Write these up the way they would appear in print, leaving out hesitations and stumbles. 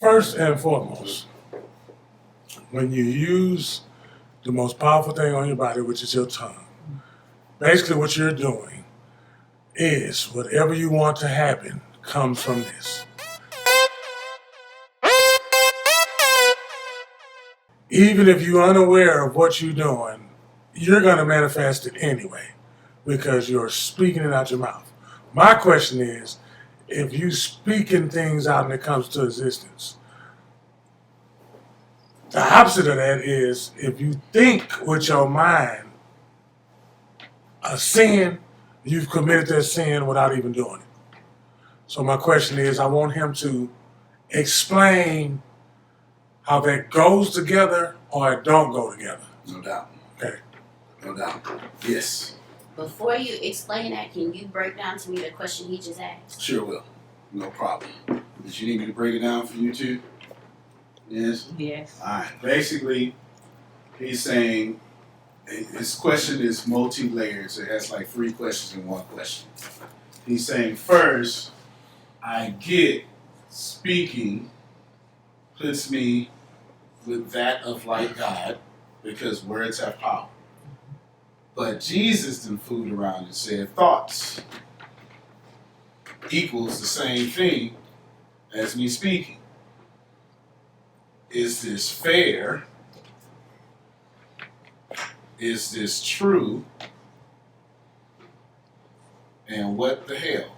First and foremost, when you use the most powerful thing on your body, which is your tongue, basically what you're doing is whatever you want to happen comes from this. Even if you're unaware of what you're doing, you're going to manifest it anyway because you're speaking it out your mouth. My question is, if you speaking things out and it comes to existence, the opposite of that is if you think with your mind a sin, you've committed that sin without even doing it. So my question is, I want him to explain how that goes together or it don't go together. No doubt. Okay. No doubt. Yes. Before you explain that, can you break down to me the question he just asked? Sure will. No problem. Did you need me to break it down for you too? Yes? Yes. All right. Basically, he's saying his question is multi-layered, so it has like 3 questions in one question. He's saying, first, I get speaking puts me with that of like God because words have power. But Jesus then fooled around and said thoughts equals the same thing as me speaking. Is this fair? Is this true? And what the hell?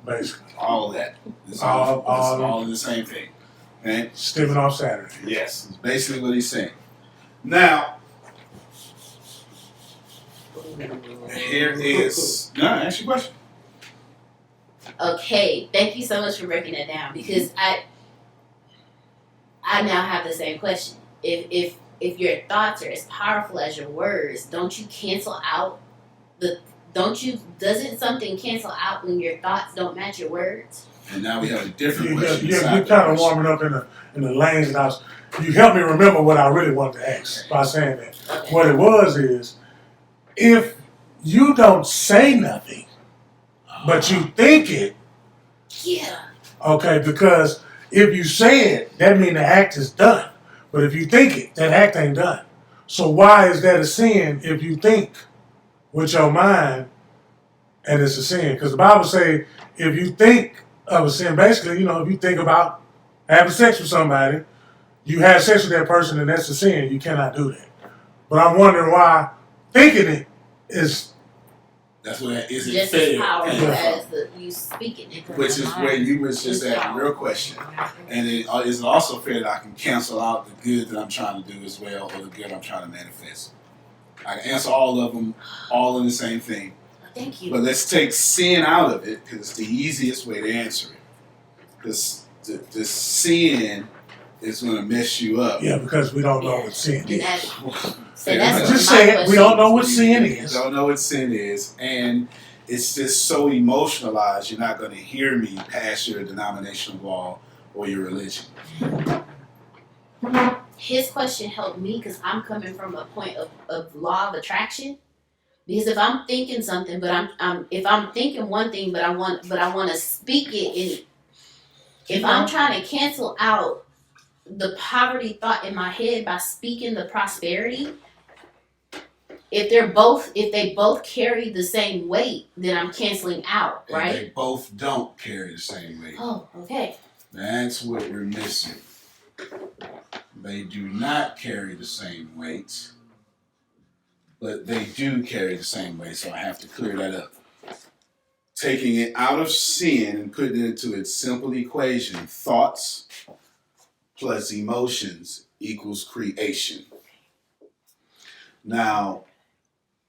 Basically. All of that. It's All all the same thing. Okay? Stepping off Saturday. Yes. It's basically what he's saying. Now, here is... No, ask your question. Okay, thank you so much for breaking that down because I now have the same question. If your thoughts are as powerful as your words, don't you cancel out doesn't something cancel out when your thoughts don't match your words? And now we have a different question. You're kind of warming up in the lanes, and you helped me remember what I really wanted to ask by saying that. Okay. What it was is, if you don't say nothing, but you think it, Yeah. okay, because if you say it, that means the act is done. But if you think it, that act ain't done. So why is that a sin if you think with your mind and it's a sin? Because the Bible say if you think of a sin, basically, if you think about having sex with somebody, you have sex with that person and that's a sin. You cannot do that. But I'm wondering why thinking it is... That's what is it Just fair? as powerful Yeah. as you speaking it. Which is where you was just asking your question. And is it also fair that I can cancel out the good that I'm trying to do as well, or the good I'm trying to manifest? I can answer all of them, all in the same thing. Thank you. But let's take sin out of it, because it's the easiest way to answer it. Because the sin is going to mess you up. Yeah, because we don't know what sin is. That's Just my say it. We question. don't know what sin You is. don't know what sin is, and it's just so emotionalized, you're not going to hear me past your denominational wall or your religion. His question helped me because I'm coming from a point of law of attraction. Because if I'm thinking something, but if I'm thinking one thing, but I want to speak it, if I'm trying to cancel out the poverty thought in my head by speaking the prosperity, if they both carry the same weight, then I'm canceling out, And right? they both don't carry the same weight. Oh, okay. That's what we're missing. They do not carry the same weight, but they do carry the same weight, so I have to clear that up. Taking it out of sin and putting it into its simple equation, thoughts plus emotions equals creation. Now,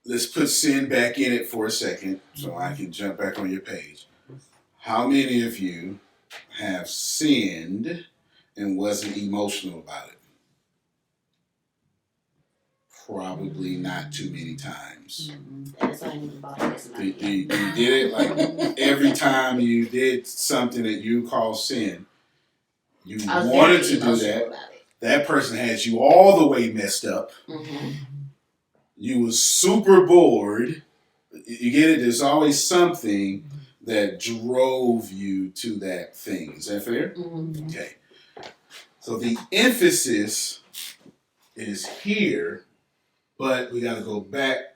let's put sin back in it for a second so I can jump back on your page. How many of you have sinned and wasn't emotional about it? Probably not too many times. That's why I need to borrow this money. You did it like every time you did something that you call sin, you I was wanted very to do emotional that. about it. That person had you all the way messed up. Mm-hmm. You was super bored. You get it? There's always something, that drove you to that thing. Is that fair? Mm-hmm. Okay. So the emphasis is here, but we got to go back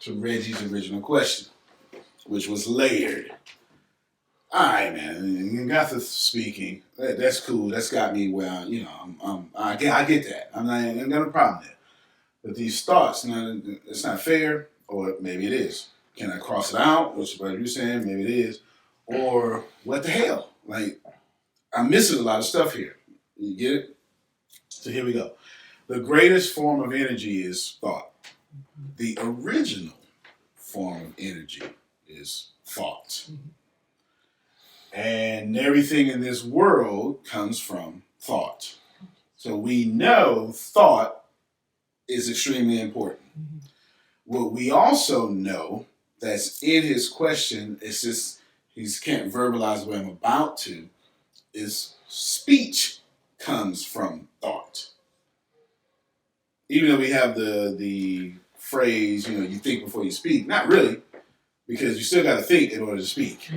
to Reggie's original question, which was layered. All right, man. Gotha speaking. That's cool. That's got me well. You know, I get that. I ain't got a problem there. But these thoughts, it's not fair, or maybe it is. Can I cross it out? What you're saying? Maybe it is. Or what the hell? Like, I'm missing a lot of stuff here. You get it? So here we go. The greatest form of energy is thought. The original form of energy is thought. And everything in this world comes from thought. So we know thought is extremely important. What we also know that's in his question, it's just he can't verbalize the way I'm about to, is speech comes from thought. Even though we have the phrase, you know, you think before you speak, not really, because you still got to think in order to speak.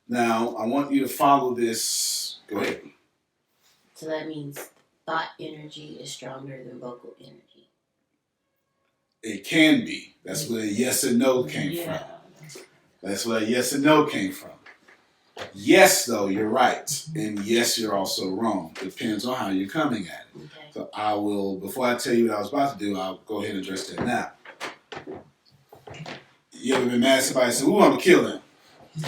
Now, I want you to follow this. Go ahead. So that means thought energy is stronger than vocal energy. It can be. That's where yes and no came from. That's where yes and no came from. Yes, though, you're right. And yes, you're also wrong. Depends on how you're coming at it. Okay. So I will, before I tell you what I was about to do, I'll go ahead and address that now. You ever been mad at somebody and said, ooh, I'm going to kill them?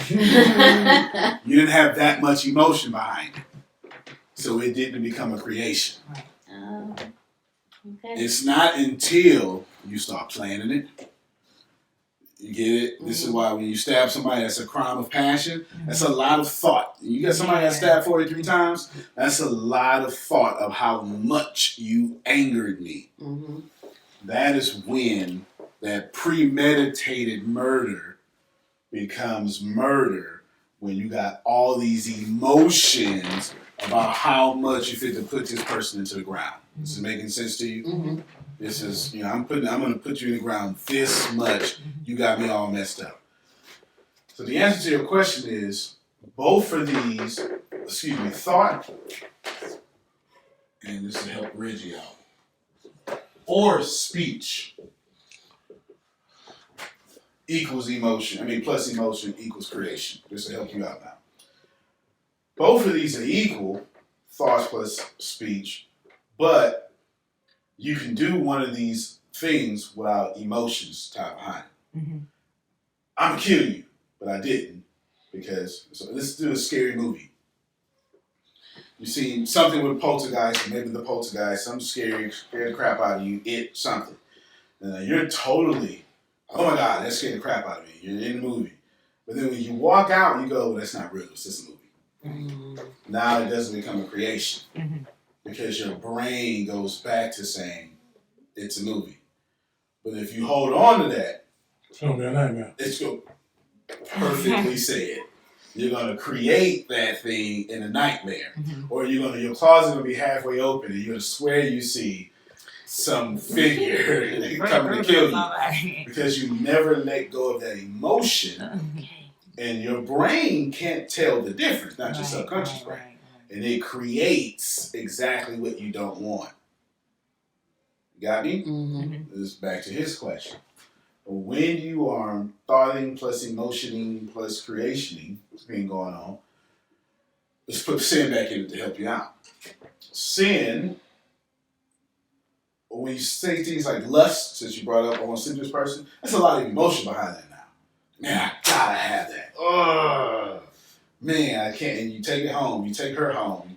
You didn't have that much emotion behind it. So it didn't become a creation. Okay. It's not until you start planning it. You get it? This is why when you stab somebody, that's a crime of passion. That's a lot of thought. You get somebody that stabbed 43 times, that's a lot of thought of how much you angered me. Mm-hmm. That is when that premeditated murder becomes murder, when you got all these emotions about how much you fit to put this person into the ground. This is making sense to you? Mm-hmm. This is, you know, I'm going to put you in the ground this much. You got me all messed up. So the answer to your question is, both of these, thought, and this will help Reggie out, or speech equals emotion. Plus emotion equals creation. This will help you out now. Both of these are equal, thoughts plus speech, but you can do one of these things without emotions tied behind it. Mm-hmm. I'm gonna kill you, but I didn't, because let's do a scary movie. You see something with a poltergeist, maybe the poltergeist, something scary, scared the crap out of you, something. And you're totally, oh my God, that scared the crap out of me. You're in the movie. But then when you walk out, you go, well, that's not real, it's just a movie. Mm-hmm. Now it doesn't become a creation. Mm-hmm. Because your brain goes back to saying it's a movie. But if you hold on to that, it's going to be a nightmare. It's going to perfectly said. You're going to create that thing in a nightmare. Mm-hmm. Or your closet will be halfway open and you're going to swear you see some figure coming to kill you. Because you never let go of that emotion. Okay. And your brain can't tell the difference, not your subconscious brain. Right. And it creates exactly what you don't want. Got me? Mm-hmm. This is back to his question. When you are thoughting plus emotioning plus creationing, what's been going on, let's put sin back in it to help you out. Sin, when you say things like lust, since you brought up, I want to sleep with this person, that's a lot of emotion behind that now. Man, I gotta have that. Ugh. Man, I can't. And you take it home. You take her home.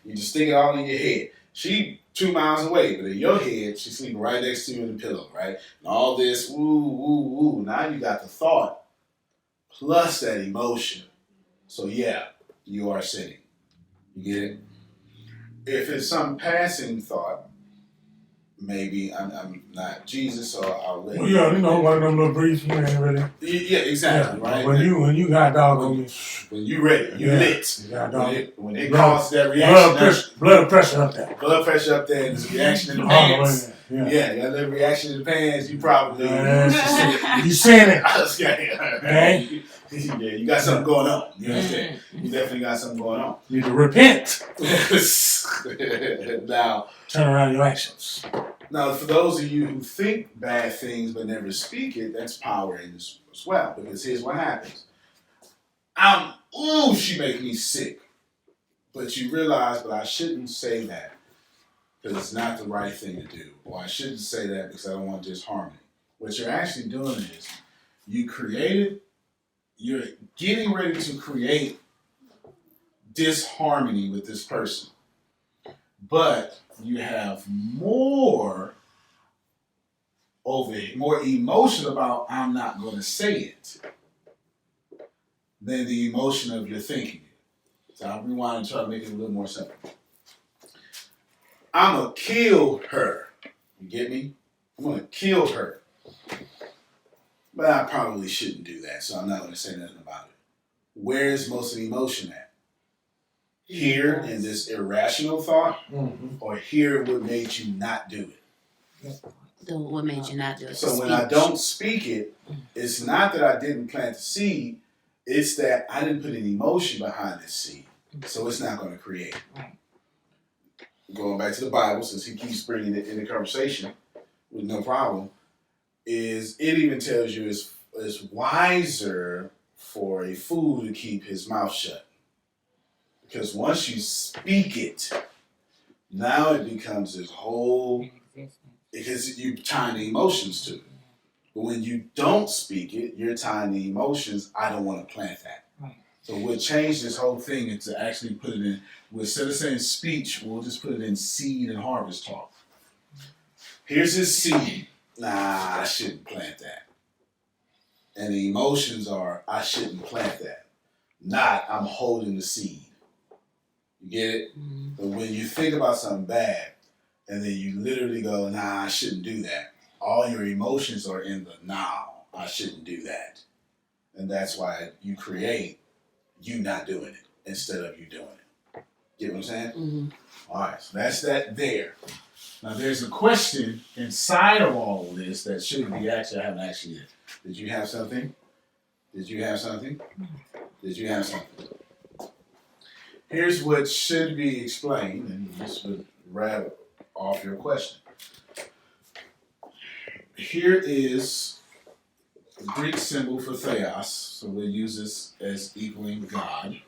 You just stick it all in your head. She 2 miles away, but in your head, she's sleeping right next to you in the pillow, right? And all this, woo, woo, woo. Now you got the thought plus that emotion. So yeah, you are sinning. You get it? If it's some passing thought, maybe I'm not Jesus, so I'll let you. Well, yeah, one of them little briefs you ain't ready. Yeah, exactly, right? When you got dog on you. When you ready, you lit. You got dog. When it causes that reaction. Blood pressure up there. Blood pressure up there, and there's a reaction in the pants. Yeah, you got a little reaction in the pants, you probably... you seen it. Okay. Yeah, you got something going on. You understand? You definitely got something going on. You need to repent. Now, Turn around your actions. now, for those of you who think bad things but never speak it, that's power in this as well. Because here's what happens. She make me sick. But you realize, but I shouldn't say that because it's not the right thing to do. Or I shouldn't say that because I don't want disharmony. What you're actually doing is you're getting ready to create disharmony with this person. But you have more emotion about I'm not going to say it than the emotion of your thinking it. So I'll rewind and try to make it a little more simple. I'm going to kill her. You get me? I'm going to kill her. But I probably shouldn't do that, so I'm not going to say nothing about it. Where is most of the emotion at? Here in this irrational thought, or here what made you not do it? What made you not do it? So when I don't speak it, it's not that I didn't plant the seed, it's that I didn't put any emotion behind this seed. So it's not going to create. Right. Going back to the Bible, since he keeps bringing it in the conversation with no problem, is it even tells you it's wiser for a fool to keep his mouth shut. Because once you speak it, now it becomes this whole, because you're tying the emotions to it. But when you don't speak it, you're tying the emotions, I don't want to plant that. Right. So we'll change this whole thing and to actually put it in, instead of saying speech, we'll just put it in seed and harvest talk. Here's his seed. Nah, I shouldn't plant that. And the emotions are, I shouldn't plant that. Not, I'm holding the seed. You get it? Mm-hmm. But when you think about something bad, and then you literally go, nah, I shouldn't do that. All your emotions are in the now, I shouldn't do that. And that's why you create you not doing it instead of you doing it. Get what I'm saying? Mm-hmm. All right, so that's that there. Now there's a question inside of all of this that shouldn't be actually, I haven't actually yet. Did you have something? Did you have something? Did you have something? Here's what should be explained, and this would wrap off your question. Here is the Greek symbol for theos, so we'll use this as equaling God.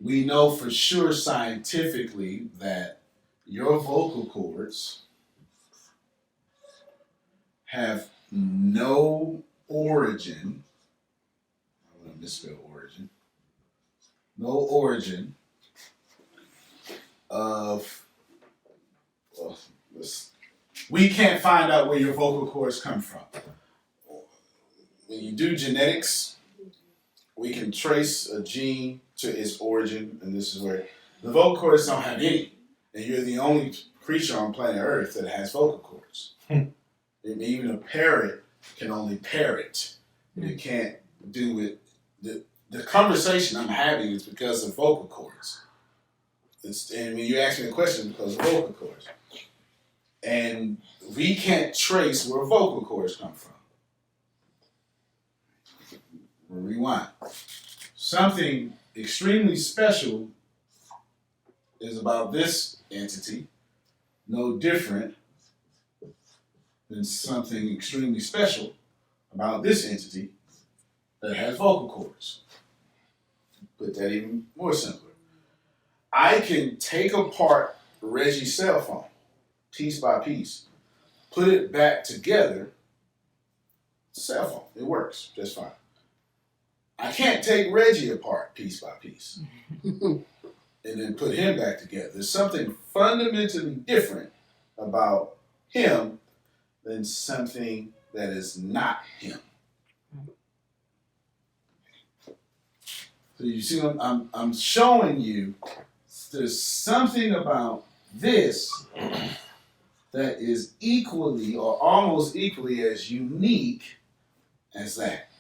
We know for sure scientifically that your vocal cords have no origin. I'm going to misspell origin. No origin of, well, we can't find out where your vocal cords come from. When you do genetics, we can trace a gene to its origin, and this is where the vocal cords don't have any, and you're the only creature on planet Earth that has vocal cords. And even a parrot can only parrot. It can't do it. The conversation I'm having is because of vocal cords. And when you ask me a question, it's because of vocal cords. And we can't trace where vocal cords come from. We'll rewind. Something extremely special is about this entity, no different than something extremely special about this entity that has vocal cords. Put that even more simpler. I can take apart Reggie's cell phone, piece by piece, put it back together, cell phone, it works just fine. I can't take Reggie apart piece by piece and then put him back together. There's something fundamentally different about him than something that is not him. So you see, I'm showing you there's something about this that is equally or almost equally as unique as that.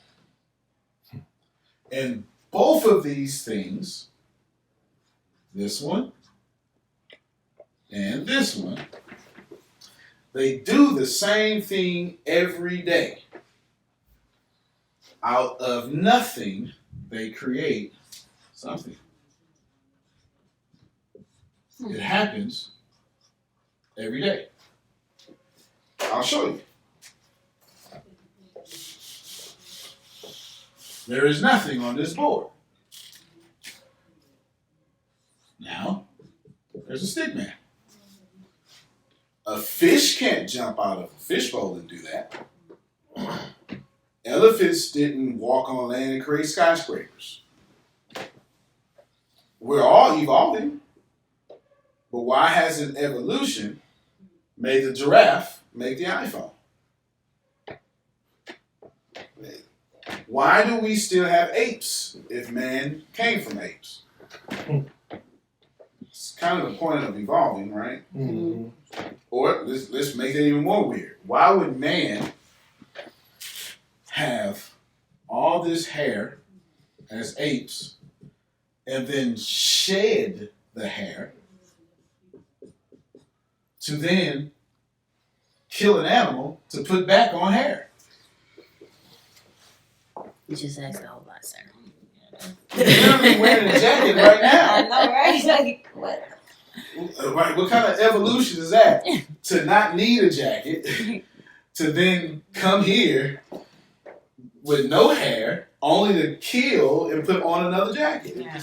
And both of these things, this one and this one, they do the same thing every day. Out of nothing, they create something. It happens every day. I'll show you. There is nothing on this board. Now, there's a stick man. A fish can't jump out of a fishbowl and do that. Elephants didn't walk on land and create skyscrapers. We're all evolving. But why hasn't evolution made the giraffe make the iPhone? Why do we still have apes if man came from apes? It's kind of the point of evolving, right? Mm-hmm. Or let's make it even more weird. Why would man have all this hair as apes and then shed the hair to then kill an animal to put back on hair? You just asked a whole lot, sir. You're literally wearing a jacket right now. I know, right? Like, what? Right, what kind of evolution is that? To not need a jacket, to then come here with no hair, only to kill and put on another jacket. Yeah.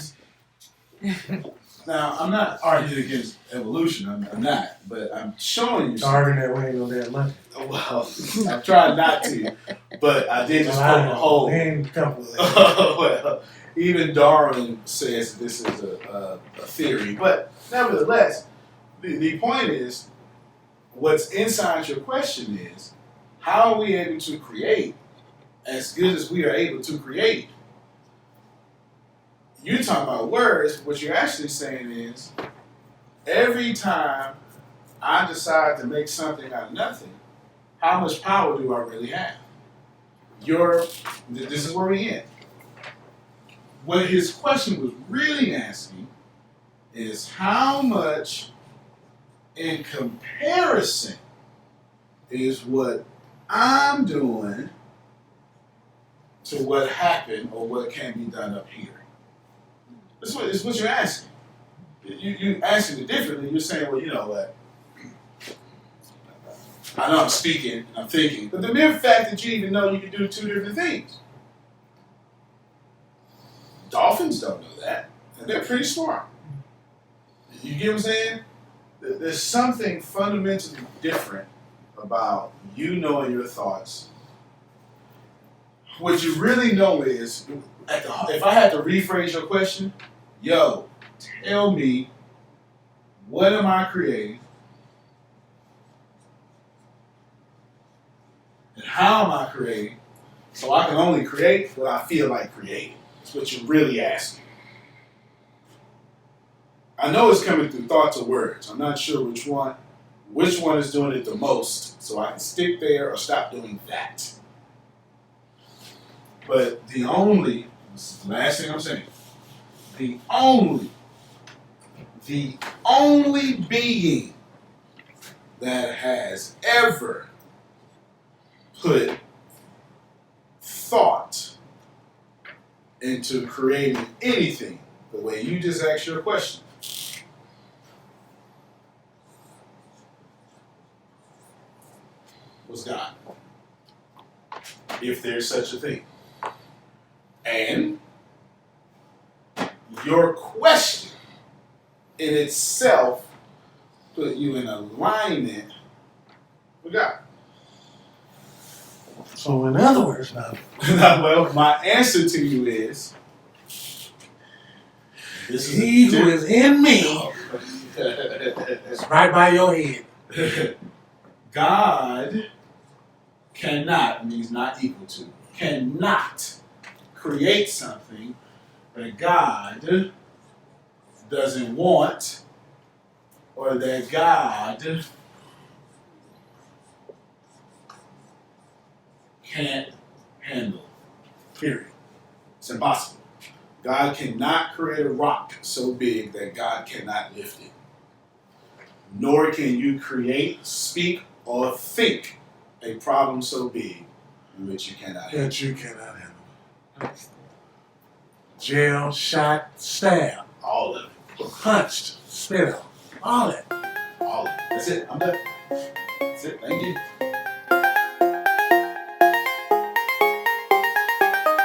Now, I'm not arguing against evolution, I'm not, but I'm showing you Arguing that way ain't no damn money. Well, I've tried not to, but I did just poke a hole. Ain't comfortable. Well, even Darwin says this is a theory, but nevertheless, the point is, what's inside your question is, how are we able to create as good as we are able to create? You're talking about words, what you're actually saying is, every time I decide to make something out of nothing, how much power do I really have? This is where we end. What his question was really asking is how much in comparison is what I'm doing to what happened or what can be done up here. It's what you're asking. You're asking it differently. You're saying, well, you know what? I know I'm speaking, I'm thinking, but the mere fact that you even know you can do two different things. Dolphins don't know that, and they're pretty smart. You get what I'm saying? There's something fundamentally different about you knowing your thoughts. What you really know is, if I had to rephrase your question, yo, tell me, what am I creating? And how am I creating? So I can only create what I feel like creating. That's what you're really asking. I know it's coming through thoughts or words. I'm not sure which one is doing it the most, so I can stick there or stop doing that. But this is the last thing I'm saying, the only being that has ever put thought into creating anything the way you just asked your question was God. If there's such a thing. And your question in itself put you in alignment with God. So in other words, now, Well, my answer to you is, he who is in me is right by your head. God cannot, means not equal to, cannot create something that God doesn't want or that God can't handle. Period. It's impossible. God cannot create a rock so big that God cannot lift it. Nor can you create, speak, or think a problem so big in which you cannot handle. That you cannot handle. Jail, shot, stabbed, All of it. punched, spit on, all that. All of it. That's it. I'm done. That's it. Thank you.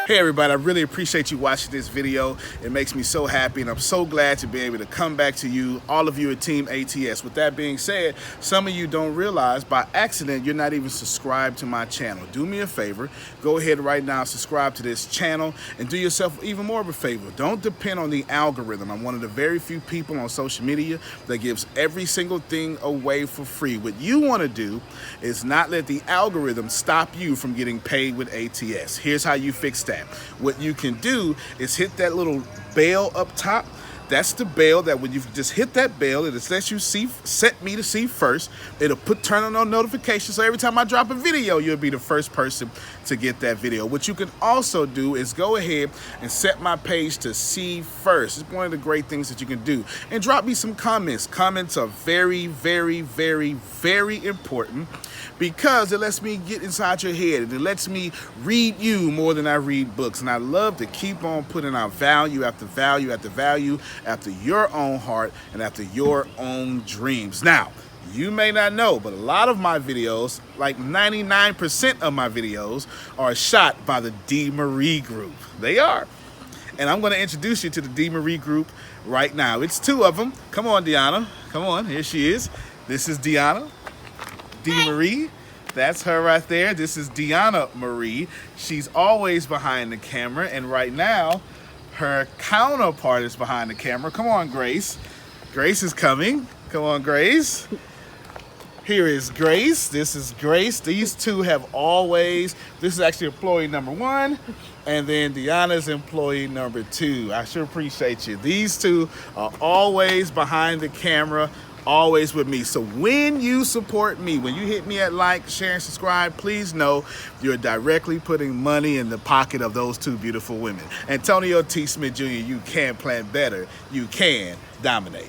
Hey everybody, I really appreciate you watching this video. It makes me so happy and I'm so glad to be able to come back to you, all of you at Team ATS. With that being said, some of you don't realize by accident you're not even subscribed to my channel. Do me a favor, go ahead right now, subscribe to this channel and do yourself even more of a favor. Don't depend on the algorithm. I'm one of the very few people on social media that gives every single thing away for free. What you want to do is not let the algorithm stop you from getting paid with ATS. Here's how you fix that. What you can do is hit that little bell up top. That's the bell that when you just hit that bell, it lets you see, set me to see first. It'll turn on notifications, so every time I drop a video, you'll be the first person to get that video. What you can also do is go ahead and set my page to see first. It's one of the great things that you can do. And drop me some comments. Comments are very, very, very, very important because it lets me get inside your head and it lets me read you more than I read books. And I love to keep on putting out value after value after value after your own heart and after your own dreams. Now, you may not know, but a lot of my videos, like 99% of my videos, are shot by the D. Marie Group. They are. And I'm going to introduce you to the D. Marie Group right now. It's two of them. Come on, Deanna. Come on. Here she is. This is Deanna. D. Marie. That's her right there. This is Deanna Marie. She's always behind the camera. And right now, her counterpart is behind the camera. Come on, Grace. Grace is coming. Come on, Grace. Here is Grace. This is Grace. These two have always, this is actually employee number 1, and then Deanna's employee number 2. I sure appreciate you. These two are always behind the camera, always with me. So when you support me, when you hit me at like, share, and subscribe, please know you're directly putting money in the pocket of those two beautiful women. Antonio T. Smith Jr., you can plan better. You can dominate.